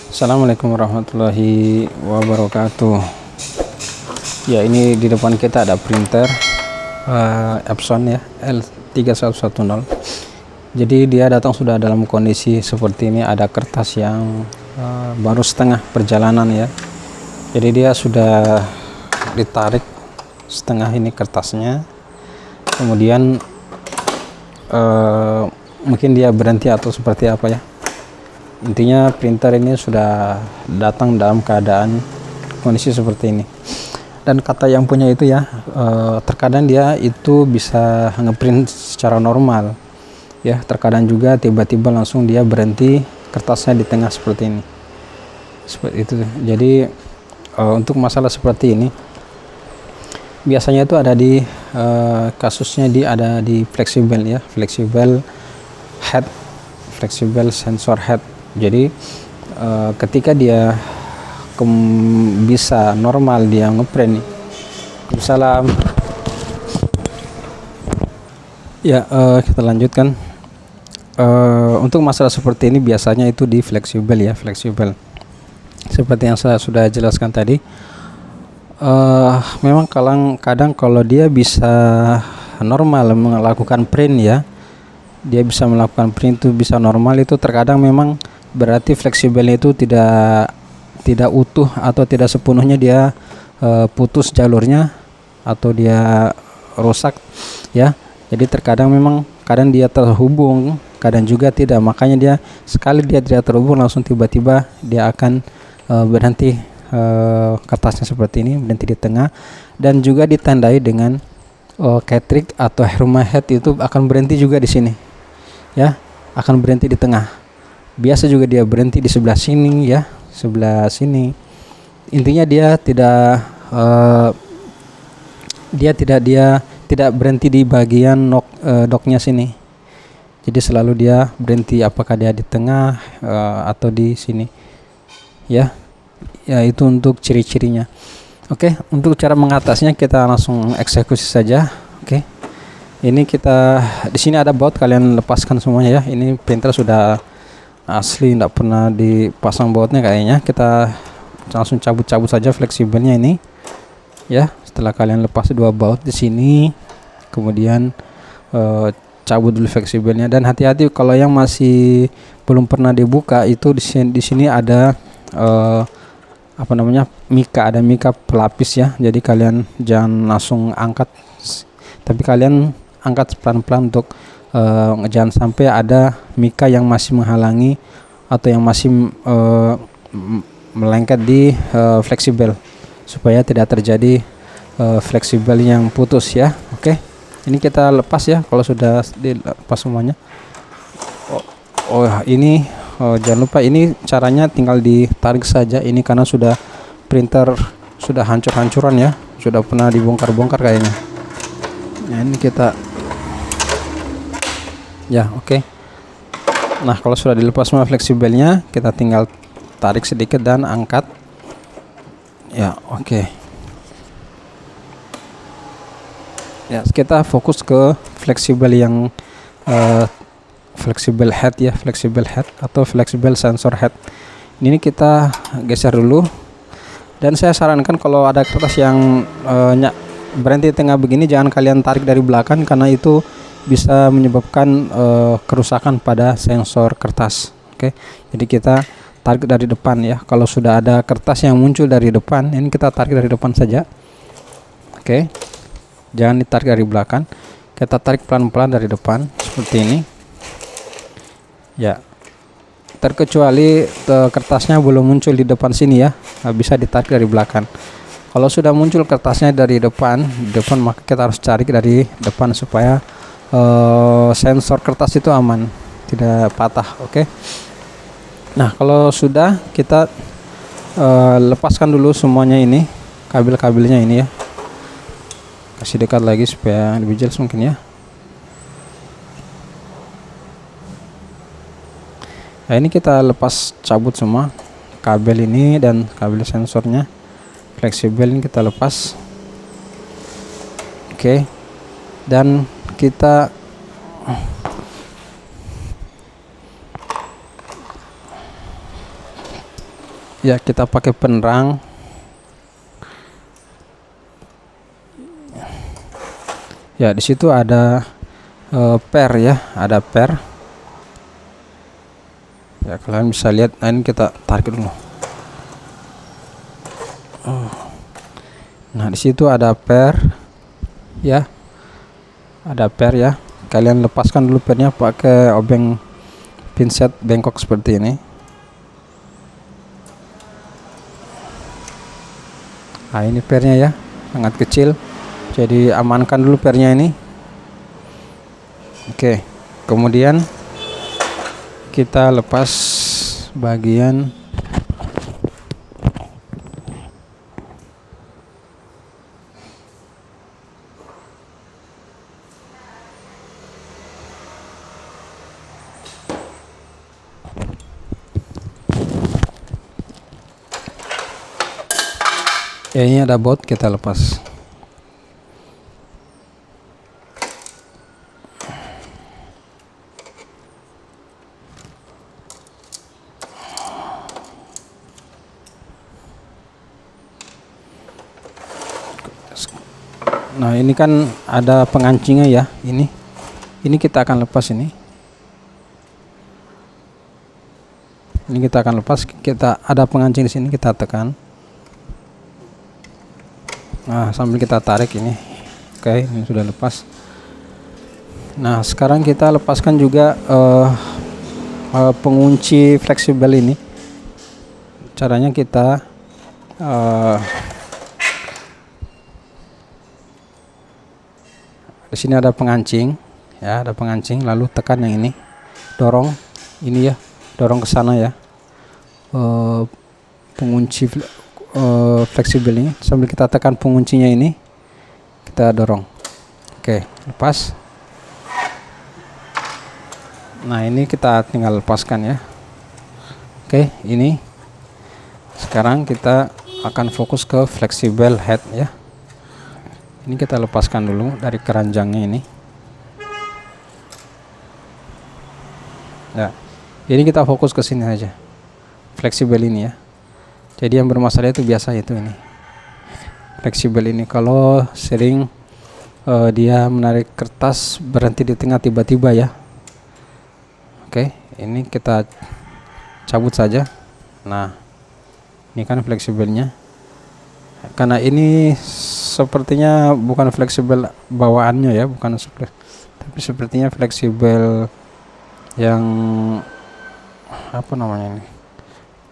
Assalamualaikum warahmatullahi wabarakatuh. Ya, ini di depan kita ada printer Epson ya, L3110. Jadi dia datang sudah dalam kondisi seperti ini, ada kertas yang baru setengah perjalanan ya. Jadi dia sudah ditarik setengah ini kertasnya, kemudian mungkin dia berhenti atau seperti apa ya. Intinya printer ini sudah datang dalam keadaan kondisi seperti ini. Dan kata yang punya itu ya, terkadang dia itu bisa ngeprint secara normal ya, terkadang juga tiba-tiba langsung dia berhenti, kertasnya di tengah seperti ini, seperti itu. Jadi untuk masalah seperti ini biasanya itu ada di kasusnya ada di fleksibel ya, fleksibel head, fleksibel sensor head. Jadi ketika dia bisa normal dia ngeprint nih. Salam ya, kita lanjutkan. Untuk masalah seperti ini biasanya itu di fleksibel ya, fleksibel seperti yang saya sudah jelaskan tadi. Memang kadang kalau dia bisa normal melakukan print ya, dia bisa melakukan print itu bisa normal, itu terkadang memang berarti fleksibelnya itu tidak utuh atau tidak sepenuhnya dia putus jalurnya atau dia rusak ya. Jadi terkadang memang kadang dia terhubung, kadang juga tidak. Makanya dia sekali dia tidak terhubung langsung tiba-tiba dia akan berhenti, kertasnya seperti ini berhenti di tengah, dan juga ditandai dengan Catrick atau Hermahead itu akan berhenti juga di sini ya, akan berhenti di tengah. Biasa juga dia berhenti di sebelah sini ya, sebelah sini. Intinya dia tidak berhenti di bagian doknya sini. Jadi selalu dia berhenti apakah dia di tengah atau di sini ya. Ya, itu untuk ciri-cirinya. Oke, untuk cara mengatasnya kita langsung eksekusi saja. Oke. Ini kita di sini ada baut, kalian lepaskan semuanya ya. Ini printer sudah asli, tidak pernah dipasang bautnya kayaknya. Kita langsung cabut-cabut saja fleksibelnya ini ya. Setelah kalian lepas dua baut di sini, kemudian cabut dulu fleksibelnya. Dan hati-hati kalau yang masih belum pernah dibuka itu di sini ada mika, ada mika pelapis ya. Jadi kalian jangan langsung angkat, tapi kalian angkat pelan-pelan untuk jangan sampai ada mika yang masih menghalangi atau yang masih melengket di fleksibel, supaya tidak terjadi fleksibel yang putus ya. Oke, ini kita lepas ya kalau sudah dilepas semuanya. Ini jangan lupa, ini caranya tinggal ditarik saja ini, karena sudah printer sudah hancur-hancuran ya, sudah pernah dibongkar-bongkar kayaknya. Nah, ini kita ya, oke. Nah, kalau sudah dilepas semua fleksibelnya, kita tinggal tarik sedikit dan angkat ya. Oke ya, kita fokus ke fleksibel yang fleksibel head ya, fleksibel head atau fleksibel sensor head. Ini kita geser dulu, dan saya sarankan kalau ada kertas yang berhenti di tengah begini, jangan kalian tarik dari belakang, karena itu bisa menyebabkan kerusakan pada sensor kertas. Oke, jadi kita tarik dari depan ya. Kalau sudah ada kertas yang muncul dari depan, ini kita tarik dari depan saja. Oke, jangan ditarik dari belakang, kita tarik pelan-pelan dari depan seperti ini ya. Terkecuali kertasnya belum muncul di depan sini ya, bisa ditarik dari belakang. Kalau sudah muncul kertasnya dari depan, maka kita harus cari dari depan supaya sensor kertas itu aman, tidak patah. Oke. Nah, kalau sudah, kita lepaskan dulu semuanya ini, kabel-kabelnya ini ya. Kasih dekat lagi supaya lebih jelas mungkin ya. Nah, ini kita lepas, cabut semua kabel ini dan kabel sensornya. Fleksibel ini kita lepas. Oke. Dan kita Ya, kita pakai penerang. Ya, di situ ada per ya, ada per. Ya, kalian bisa lihat. Nah, ini kita tarik dulu. Nah, di situ ada per ya, ada per ya. Kalian lepaskan dulu pernya pakai obeng pinset bengkok seperti ini. Nah, ini pernya ya, sangat kecil, jadi amankan dulu pernya ini. Oke, kemudian kita lepas bagian ya, ini ada baut, kita lepas. Nah, ini kan ada pengancingnya ya, ini kita akan lepas ini kita akan lepas. Kita ada pengancing di sini, kita tekan. Nah, sambil kita tarik ini. Oke, ini sudah lepas. Nah, sekarang kita lepaskan juga pengunci fleksibel ini. Caranya kita di sini ada pengancing ya, ada pengancing, lalu tekan yang ini, dorong ini ya, dorong ke sana ya, pengunci fleksibel ini, sambil kita tekan penguncinya ini, kita dorong. Oke, lepas. Nah, ini kita tinggal lepaskan ya. Oke, ini sekarang kita akan fokus ke fleksibel head ya. Ini kita lepaskan dulu dari keranjangnya ini. Ya, ini kita fokus ke sini aja, fleksibel ini ya. Jadi yang bermasalah itu biasa itu ini, fleksibel ini. Kalau sering dia menarik kertas berhenti di tengah tiba-tiba ya. Oke, ini kita cabut saja. Nah, ini kan fleksibelnya. Karena ini sepertinya bukan fleksibel bawaannya ya, bukan tapi sepertinya fleksibel yang apa namanya ini,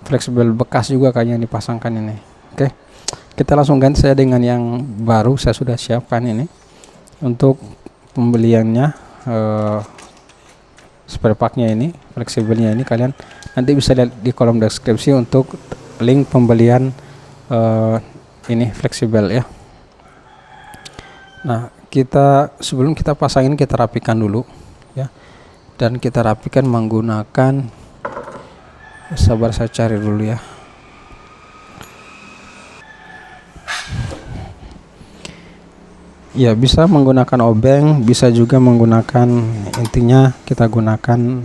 fleksibel bekas juga kayaknya dipasangkan ini. Oke, kita langsung ganti saya dengan yang baru. Saya sudah siapkan ini untuk pembeliannya, spare partnya ini, fleksibelnya ini. Kalian nanti bisa lihat di kolom deskripsi untuk link pembelian ini fleksibel ya. Nah, sebelum kita pasangin, kita rapikan dulu ya, dan kita rapikan menggunakan, sabar saya cari dulu ya. Ya, bisa menggunakan obeng, bisa juga menggunakan, intinya kita gunakan,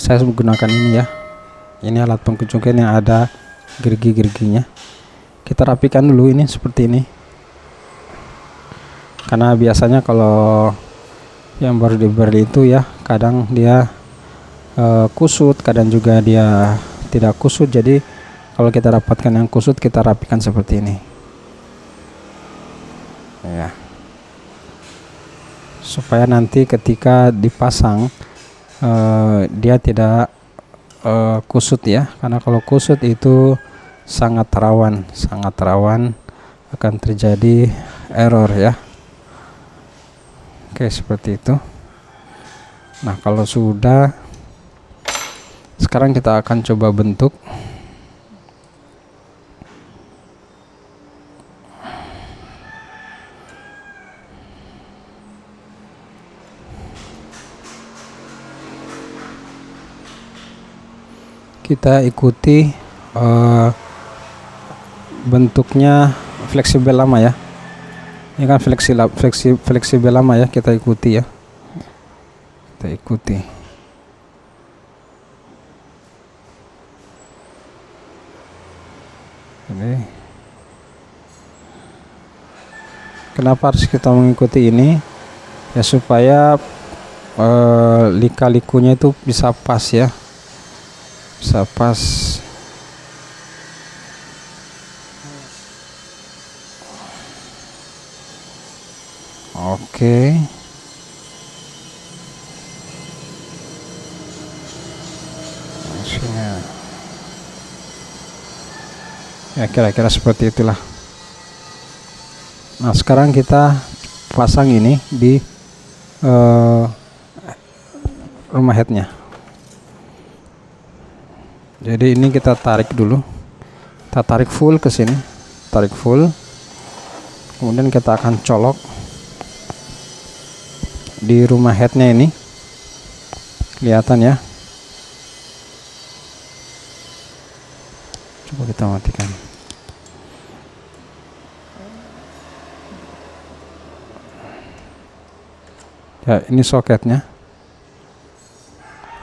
saya menggunakan ini ya. Ini alat pengkuncukan yang ada gerigi-geriginya. Kita rapikan dulu ini seperti ini, karena biasanya kalau yang baru dibeli itu ya, kadang dia kusut, kadang juga dia tidak kusut. Jadi kalau kita dapatkan yang kusut, kita rapikan seperti ini ya, supaya nanti ketika dipasang dia tidak kusut ya. Karena kalau kusut itu sangat rawan akan terjadi error ya. Oke, seperti itu. Nah, kalau sudah, sekarang kita akan coba bentuk. Kita ikuti bentuknya fleksibel lama ya. Ini kan fleksibel lama ya, kita ikuti ya. Kita ikuti. Ini kenapa harus kita mengikuti ini ya, supaya lika-likunya itu bisa pas ya, bisa pas. Oke. Ya kira-kira seperti itulah. Nah sekarang kita pasang ini di rumah headnya. Jadi ini kita tarik dulu, kita tarik full ke sini, tarik full, kemudian kita akan colok di rumah headnya ini, kelihatan ya. Coba kita matikan. Ya ini soketnya,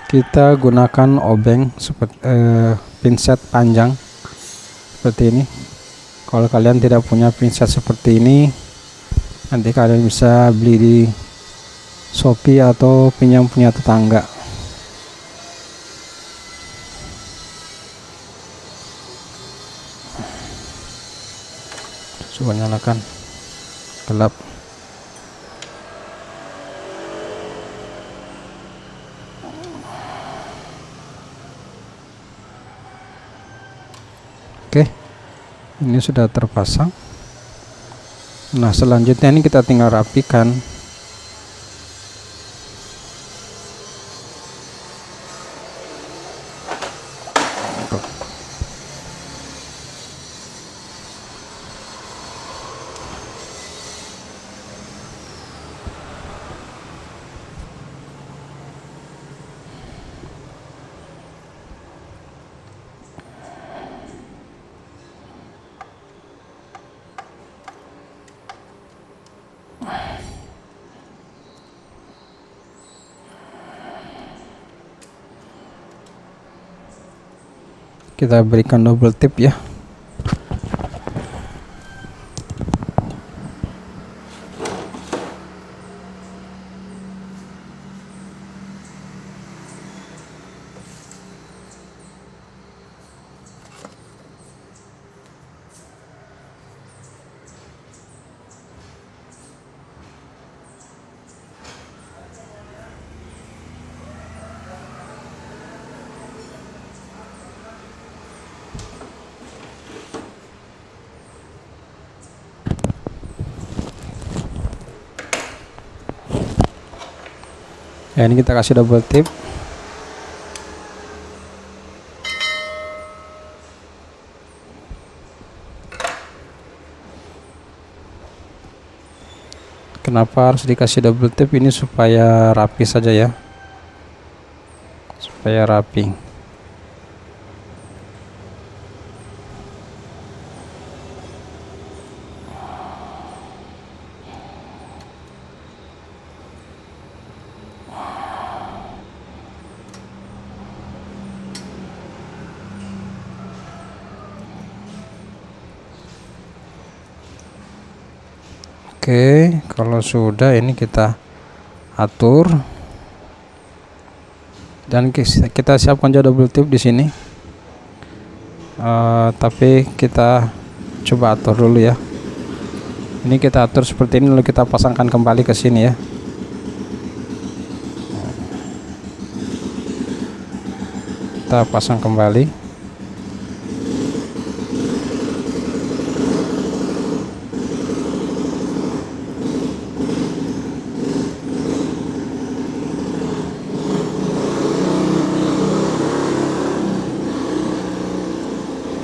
kita gunakan obeng seperti pinset panjang seperti ini. Kalau kalian tidak punya pinset seperti ini, nanti kalian bisa beli di Shopee atau pinjam punya tetangga. Coba nyalakan, gelap. Oke, ini sudah terpasang. Nah selanjutnya ini kita tinggal rapikan. Kita berikan double tip ya. Ya ini kita kasih double tip. Kenapa harus dikasih double tip ini? Supaya rapi saja ya, supaya rapi. Oke, kalau sudah ini kita atur dan kita siapkan juga double tip di sini. Tapi kita coba atur dulu ya. Ini kita atur seperti ini, lalu kita pasangkan kembali ke sini ya. Kita pasang kembali.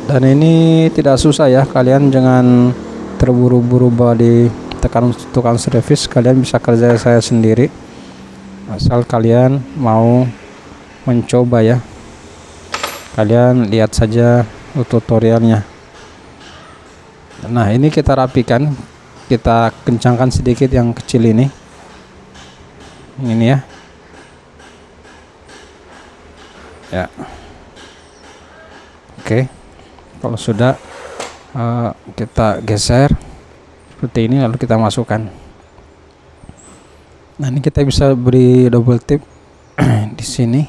Dan ini tidak susah ya, kalian jangan terburu-buru bawa di tekan tukang servis, kalian bisa kerja saya sendiri asal kalian mau mencoba ya. Kalian lihat saja tutorialnya. Nah ini kita rapikan, kita kencangkan sedikit yang kecil ini ya. Ya oke. Kalau sudah kita geser seperti ini, lalu kita masukkan. Nah, ini kita bisa beri double tip di sini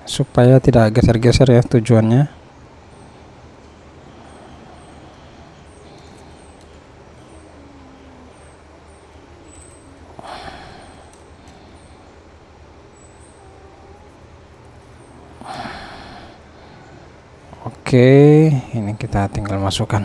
supaya tidak geser-geser ya, tujuannya. Oke, ini kita tinggal masukkan.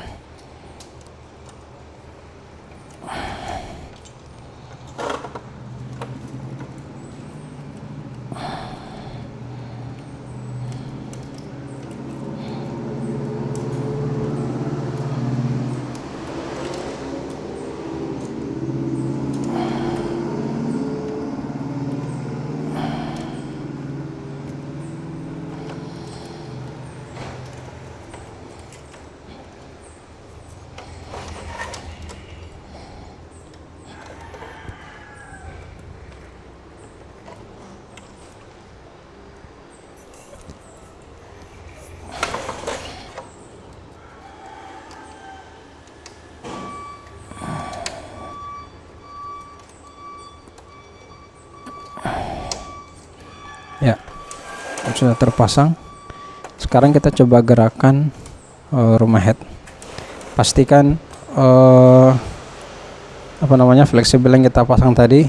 Ya, sudah terpasang. Sekarang kita coba gerakan rumah head. Pastikan fleksibel yang kita pasang tadi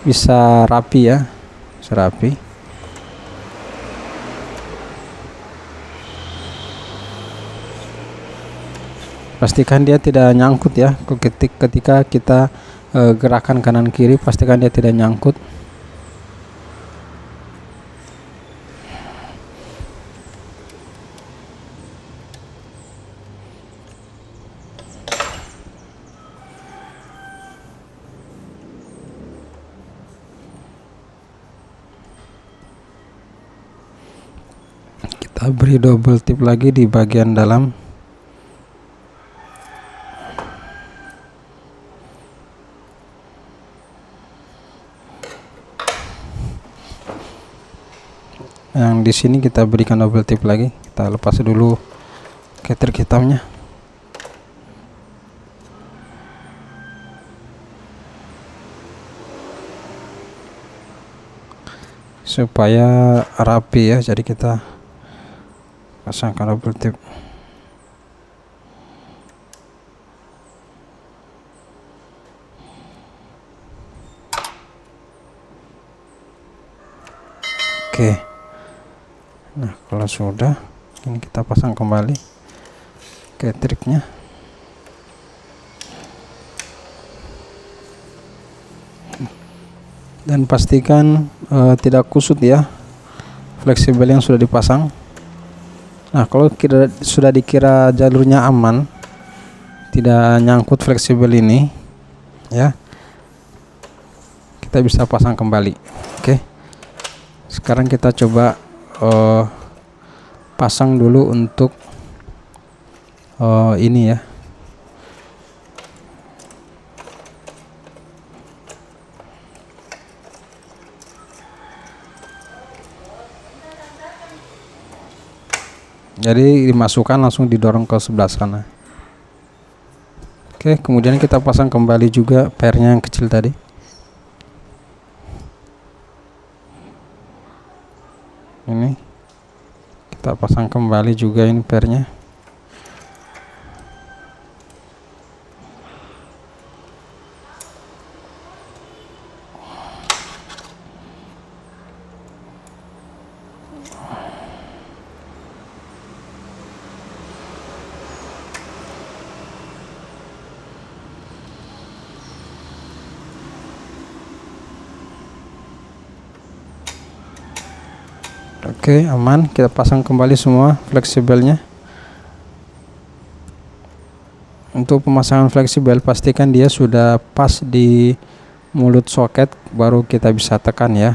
bisa rapi ya, bisa rapi. Pastikan dia tidak nyangkut ya, ketika kita gerakan kanan kiri, pastikan dia tidak nyangkut. Kita beri double tip lagi di bagian dalam. Yang di sini kita berikan double tip lagi. Kita lepas dulu catering hitamnya. Supaya rapi ya, jadi kita pasangkan double tip. Oke. Nah, kalau sudah, ini kita pasang kembali cateringnya. Dan pastikan tidak kusut ya, fleksibel yang sudah dipasang. Nah, kalau sudah dikira jalurnya aman, tidak nyangkut fleksibel ini ya, kita bisa pasang kembali. Oke, sekarang kita coba pasang dulu untuk ini ya. Jadi dimasukkan langsung didorong ke sebelah sana. Oke, kemudian kita pasang kembali juga pairnya yang kecil tadi. Ini kita pasang kembali juga ini pairnya. Oke, aman. Kita pasang kembali semua fleksibelnya. Untuk pemasangan fleksibel, pastikan dia sudah pas di mulut soket, baru kita bisa tekan ya.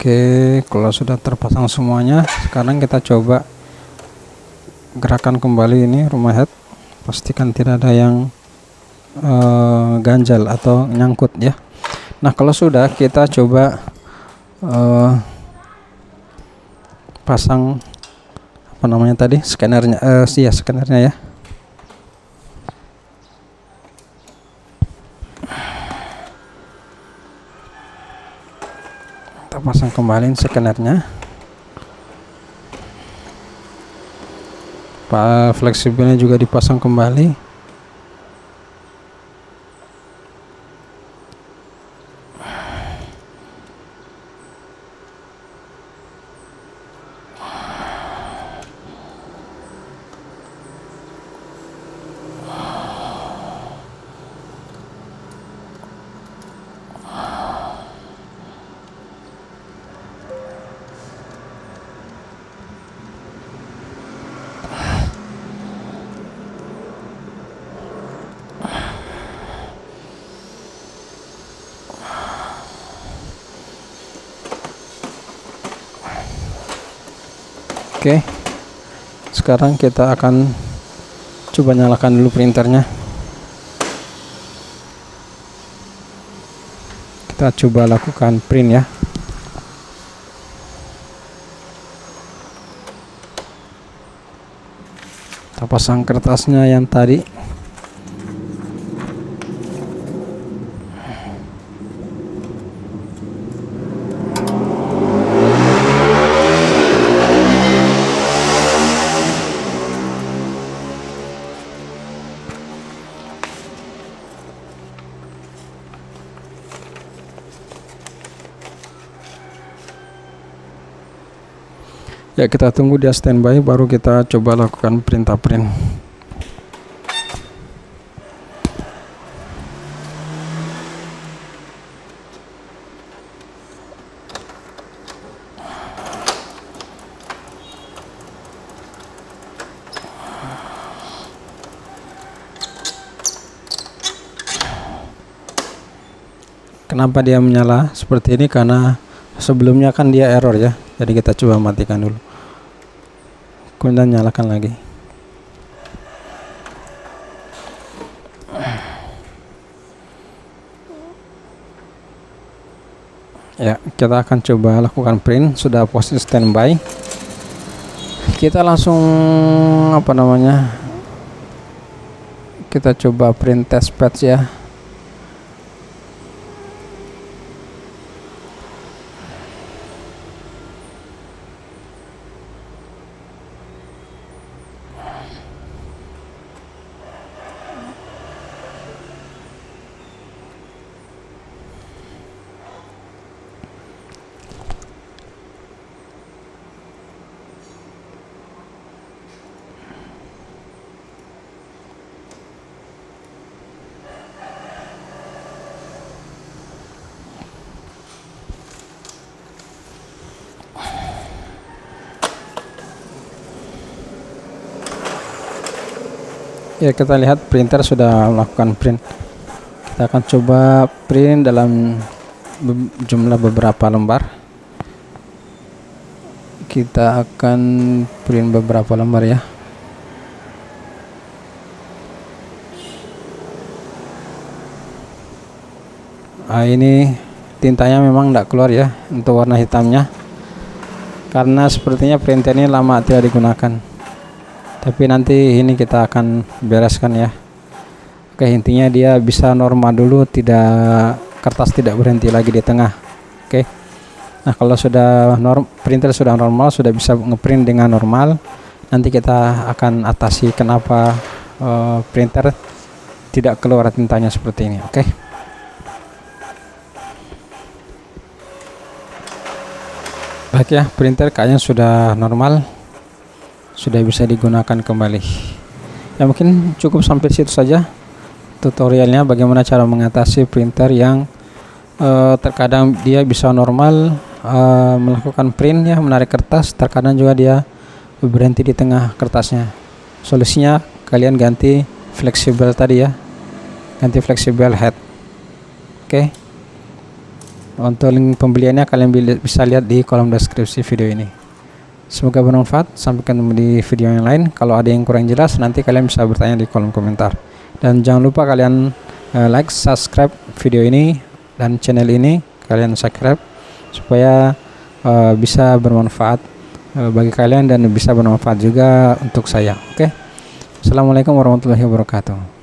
Oke, kalau sudah terpasang semuanya, sekarang kita coba gerakan kembali ini rumah head. Pastikan tidak ada yang ganjal atau nyangkut ya. Nah, kalau sudah, kita coba pasang apa namanya tadi, scannernya, scannernya ya. Kita pasang kembali scannernya. Fleksibelnya juga dipasang kembali. Oke, sekarang kita akan coba nyalakan dulu printernya. Kita coba lakukan print ya. Kita pasang kertasnya yang tadi. Ya, kita tunggu dia standby baru kita coba lakukan print. Kenapa dia menyala seperti ini? Karena sebelumnya kan dia error ya. Jadi kita coba matikan dulu, kemudian nyalakan lagi. Ya, kita akan coba lakukan print. Sudah posisi standby. Kita langsung apa namanya? Kita coba print test patch ya. Ya, kita lihat printer sudah melakukan print. Kita akan coba print dalam jumlah beberapa lembar. Kita akan print beberapa lembar ya. Ini tintanya memang tidak keluar ya untuk warna hitamnya, karena sepertinya printer ini lama tidak digunakan. Tapi nanti ini kita akan bereskan ya. Oke, intinya dia bisa normal dulu, kertas tidak berhenti lagi di tengah. Oke. Nah, kalau sudah printer sudah normal, sudah bisa ngeprint dengan normal, nanti kita akan atasi kenapa printer tidak keluar tintanya seperti ini. Oke. Baik ya, printer kayaknya sudah normal, sudah bisa digunakan kembali. Ya, mungkin cukup sampai situ saja tutorialnya bagaimana cara mengatasi printer yang terkadang dia bisa normal melakukan print ya, menarik kertas, terkadang juga dia berhenti di tengah kertasnya. Solusinya kalian ganti fleksibel tadi ya, ganti fleksibel head. Oke. Untuk link pembeliannya kalian bisa lihat di kolom deskripsi video ini. Semoga bermanfaat. Sampai ketemu di video yang lain. Kalau ada yang kurang jelas, nanti kalian bisa bertanya di kolom komentar. Dan jangan lupa kalian like, subscribe video ini dan channel ini. Kalian subscribe supaya bisa bermanfaat bagi kalian dan bisa bermanfaat juga untuk saya. Oke. Assalamualaikum warahmatullahi wabarakatuh.